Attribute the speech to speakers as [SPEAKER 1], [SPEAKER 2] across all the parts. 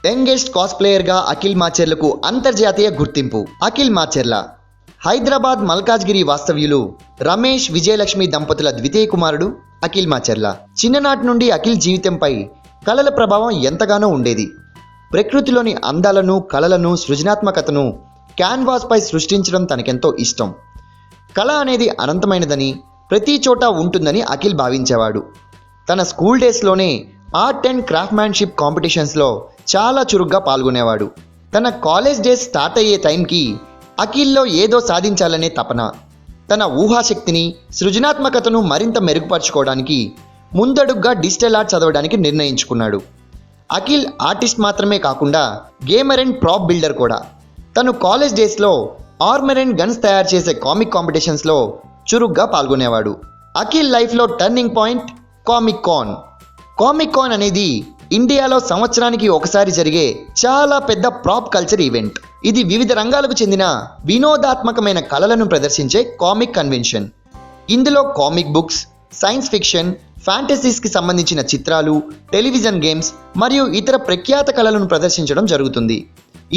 [SPEAKER 1] Youngest కాస్ప్లేయర్గా Akhil మాచెర్లకు అంతర్జాతీయ గుర్తింపు. అఖిల్ మాచెర్ల హైదరాబాద్ మల్కాజ్గిరి వాస్తవ్యులు రమేష్ విజయలక్ష్మి దంపతుల ద్వితీయ కుమారుడు అఖిల్ మాచెర్ల. చిన్ననాటి నుండి అఖిల్ జీవితంపై కళల ప్రభావం ఎంతగానో ఉండేది. ప్రకృతిలోని అందాలను, కళలను, సృజనాత్మకతను క్యాన్వాస్పై సృష్టించడం తనకెంతో ఇష్టం. కళ అనేది అనంతమైనదని, ప్రతి చోట ఉంటుందని అఖిల్ భావించేవాడు. తన స్కూల్ డేస్లోనే ఆర్ట్ అండ్ క్రాఫ్ట్మ్యాన్షిప్ కాంపిటీషన్స్లో చాలా చురుగ్గా పాల్గొనేవాడు. తన కాలేజ్ డేస్ స్టార్ట్ అయ్యే టైంకి అఖిల్లో ఏదో సాధించాలనే తపన. తన ఊహాశక్తిని, సృజనాత్మకతను మరింత మెరుగుపరుచుకోవడానికి ముందడుగ్గా డిజిటల్ ఆర్ట్ చదవడానికి నిర్ణయించుకున్నాడు. అఖిల్ ఆర్టిస్ట్ మాత్రమే కాకుండా గేమర్ అండ్ ప్రాప్ బిల్డర్ కూడా. తను కాలేజ్ డేస్లో ఆర్మర్ అండ్ గన్స్ తయారు చేసే కామిక్ కాంపిటీషన్స్లో చురుగ్గా పాల్గొనేవాడు. అఖిల్ లైఫ్లో టర్నింగ్ పాయింట్ కామిక్ కాన్. కామిక్ కాన్ అనేది ఇండియాలో సంవత్సరానికి ఒకసారి జరిగే చాలా పెద్ద ప్రాప్ కల్చర్ ఈవెంట్. ఇది వివిధ రంగాలకు చెందిన వినోదాత్మకమైన కళలను ప్రదర్శించే కామిక్ కన్వెన్షన్. ఇందులో కామిక్ బుక్స్, సైన్స్ ఫిక్షన్, ఫ్యాంటసీస్కి సంబంధించిన చిత్రాలు, టెలివిజన్ గేమ్స్ మరియు ఇతర ప్రఖ్యాత కళలను ప్రదర్శించడం జరుగుతుంది.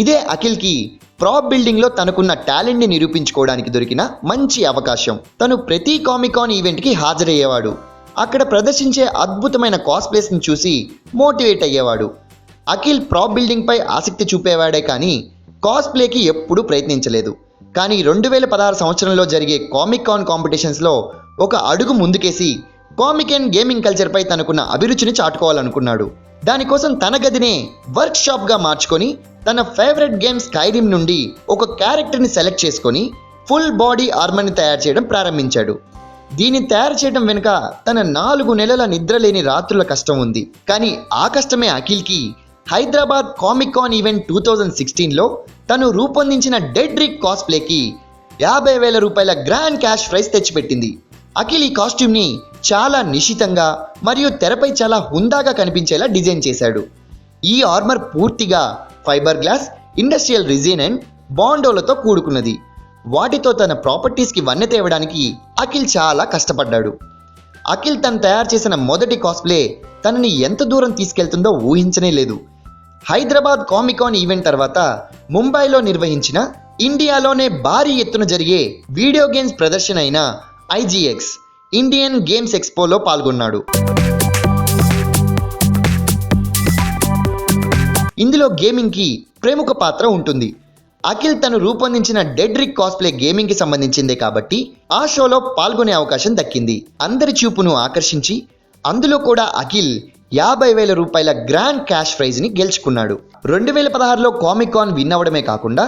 [SPEAKER 1] ఇదే అఖిల్కి ప్రాప్ బిల్డింగ్లో తనకున్న టాలెంట్ని నిరూపించుకోవడానికి దొరికిన మంచి అవకాశం. తను ప్రతి కామిక్ కాన్ ఈవెంట్కి హాజరయ్యేవాడు. అక్కడ ప్రదర్శించే అద్భుతమైన కాస్ప్లేస్ని చూసి మోటివేట్ అయ్యేవాడు. అఖిల్ ప్రాప్ బిల్డింగ్పై ఆసక్తి చూపేవాడే కానీ కాస్ప్లేకి ఎప్పుడూ ప్రయత్నించలేదు. కానీ 2016 సంవత్సరంలో జరిగే కామిక్ కాన్ కాంపిటీషన్స్లో ఒక అడుగు ముందుకేసి కామిక్ అండ్ గేమింగ్ కల్చర్పై తనకున్న అభిరుచిని చాటుకోవాలనుకున్నాడు. దానికోసం తన గదినే వర్క్ షాప్గా మార్చుకొని తన ఫేవరెట్ గేమ్ స్కైరిమ్ నుండి ఒక క్యారెక్టర్ని సెలెక్ట్ చేసుకొని ఫుల్ బాడీ ఆర్మర్ని తయారు చేయడం ప్రారంభించాడు. దీన్ని తయారు చేయడం వెనుక తన 4 నెలల నిద్రలేని రాత్రుల కష్టం ఉంది. కానీ ఆ కష్టమే అఖిల్కి హైదరాబాద్ కామిక్ కాన్ ఈవెంట్ 2016లో తను రూపొందించిన డెడ్ రిక్ కాస్ప్లేకి 50,000 రూపాయల గ్రాండ్ క్యాష్ ప్రైజ్ తెచ్చిపెట్టింది. అఖిల్ ఈ కాస్ట్యూమ్ని చాలా నిశితంగా మరియు తెరపై చాలా హుందాగా కనిపించేలా డిజైన్ చేశాడు. ఈ ఆర్మర్ పూర్తిగా fibre glass, industrial resin and బాండోలతో కూడుకున్నది. వాటితో తన ప్రాపర్టీస్కి వన్నె తేవడానికి అఖిల్ చాలా కష్టపడ్డాడు. అఖిల్ తను తయారు చేసిన మొదటి కాస్ప్లే తనని ఎంత దూరం తీసుకెళ్తుందో ఊహించనే లేదు. హైదరాబాద్ కామిక్ కాన్ ఈవెంట్ తర్వాత ముంబైలో నిర్వహించిన ఇండియాలోనే భారీ ఎత్తున జరిగే వీడియో గేమ్స్ ప్రదర్శన అయిన IGX ఇండియన్ గేమ్స్ ఎక్స్పోలో పాల్గొన్నాడు. ఇందులో గేమింగ్కి ప్రముఖ పాత్ర ఉంటుంది. అఖిల్ తను రూపొందించిన డెడ్ రిక్ కాస్ప్లే గేమింగ్కి సంబంధించిందే కాబట్టి ఆ షోలో పాల్గొనే అవకాశం దక్కింది. అందరి చూపును ఆకర్షించి అందులో కూడా అఖిల్ 50,000 రూపాయల గ్రాండ్ క్యాష్ ప్రైజ్ని గెలుచుకున్నాడు. 2016లో కామిక్ కాన్ విన్ అవ్వడమే కాకుండా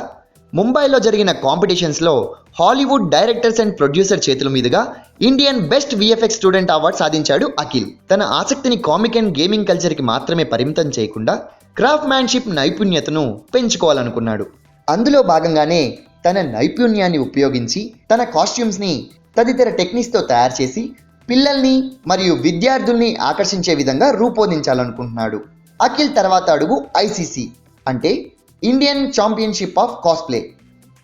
[SPEAKER 1] ముంబైలో జరిగిన కాంపిటీషన్స్లో హాలీవుడ్ డైరెక్టర్స్ అండ్ ప్రొడ్యూసర్ చేతుల మీదుగా Indian best VFX student award సాధించాడు అఖిల్. తన ఆసక్తిని కామిక్ అండ్ గేమింగ్ కల్చర్కి మాత్రమే పరిమితం చేయకుండా క్రాఫ్ట్మ్యాన్షిప్ నైపుణ్యతను పెంచుకోవాలనుకున్నాడు. అందులో భాగంగానే తన నైపుణ్యాన్ని ఉపయోగించి తన కాస్ట్యూమ్స్ని తదితర టెక్నిక్స్తో తయారు చేసి పిల్లల్ని మరియు విద్యార్థుల్ని ఆకర్షించే విధంగా రూపొందించాలనుకుంటున్నాడు. అఖిల్ తర్వాత అడుగు ICC అంటే ఇండియన్ ఛాంపియన్షిప్ ఆఫ్ కాస్ప్లే.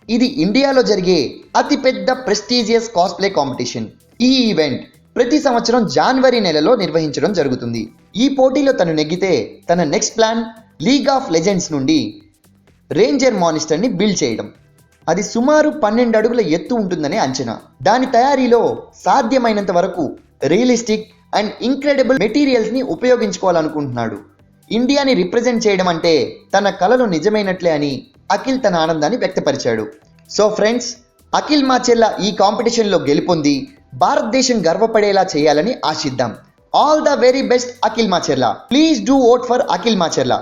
[SPEAKER 1] ఇది ఇండియాలో జరిగే అతిపెద్ద ప్రెస్టీజియస్ కాస్ప్లే కాంపిటీషన్. ఈ ఈవెంట్ ప్రతి సంవత్సరం జనవరి నెలలో నిర్వహించడం జరుగుతుంది. ఈ పోటీలో తను నెగ్గితే తన next plan league of legends నుండి రేంజర్ మానిస్టర్ని బిల్డ్ చేయడం. అది సుమారు 12 అడుగుల ఎత్తు ఉంటుందనే అంచనా. దాని తయారీలో సాధ్యమైనంత వరకు రియలిస్టిక్ అండ్ ఇంక్రెడిబుల్ మెటీరియల్స్ని ఉపయోగించుకోవాలనుకుంటున్నాడు. ఇండియాని రిప్రజెంట్ చేయడం అంటే తన కలలు నిజమైనట్లే అని అఖిల్ తన ఆనందాన్ని వ్యక్తపరిచాడు. సో ఫ్రెండ్స్, అఖిల్ మాచెర్ల ఈ కాంపిటీషన్లో గెలుపొంది భారతదేశం గర్వపడేలా చేయాలని ఆశిద్దాం. All the very best Akhil Macherla. Please do vote for Akhil Macherla.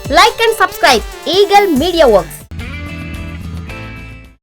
[SPEAKER 2] Like and subscribe Eagle Media Works.